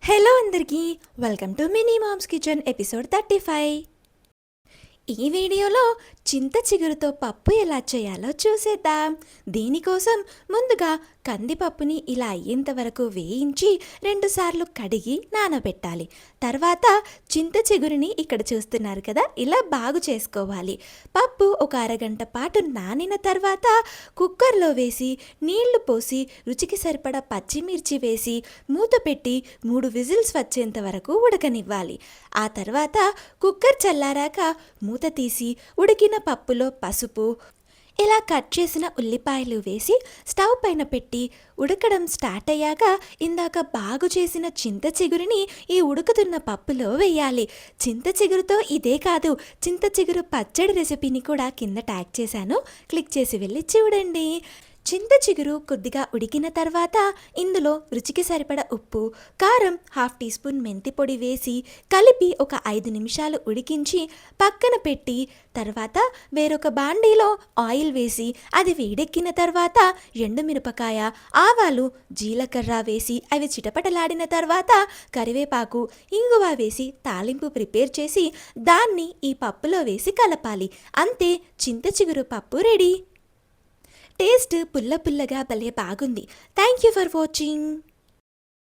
Hello అందరికీ welcome to mini mom's kitchen episode 35. ఈ వీడియోలో చింత చిగురుతో పప్పు ఎలా చేయాలో చూసేద్దాం. దీనికోసం ముందుగా కందిపప్పుని ఇలా అయ్యేంత వరకు వేయించి 2 సార్లు కడిగి నానబెట్టాలి. తర్వాత చింత చిగురుని ఇక్కడ చూస్తున్నారు కదా, ఇలా బాగు చేసుకోవాలి. పప్పు ఒక అరగంట పాటు నానిన తర్వాత కుక్కర్లో వేసి నీళ్లు పోసి రుచికి సరిపడా పచ్చిమిర్చి వేసి మూత పెట్టి 3 విజిల్స్ వచ్చేంత వరకు ఉడకనివ్వాలి. ఆ తర్వాత కుక్కర్ చల్లారాక మూత తీసి ఉడికిన పప్పులో పసుపు, ఇలా కట్ చేసిన ఉల్లిపాయలు వేసి స్టవ్ పైన పెట్టి ఉడకడం స్టార్ట్ అయ్యాక ఇందాక బాగు చేసిన చింత చిగురుని ఈ ఉడుకుతున్న పప్పులో వేయాలి. చింత చిగురుతో ఇదే కాదు, చింత చిగురు పచ్చడి రెసిపీని కూడా కింద ట్యాగ్ చేశాను, క్లిక్ చేసి వెళ్ళి చూడండి. చింత చిగురు కొద్దిగా ఉడికిన తర్వాత ఇందులో రుచికి సరిపడ ఉప్పు, కారం, 1/2 టీ స్పూన్ మెంతి పొడి వేసి కలిపి ఒక 5 నిమిషాలు ఉడికించి పక్కన పెట్టి తర్వాత వేరొక బాండీలో ఆయిల్ వేసి అది వేడెక్కిన తర్వాత ఎండుమిరపకాయ, ఆవాలు, జీలకర్ర వేసి అవి చిటపటలాడిన తర్వాత కరివేపాకు, ఇంగువ వేసి తాలింపు ప్రిపేర్ చేసి దాన్ని ఈ పప్పులో వేసి కలపాలి. అంతే, చింత చిగురు పప్పు రెడీ. టేస్ట్ పుల్ల పుల్లగా భలే బాగుంది. Thank you for watching.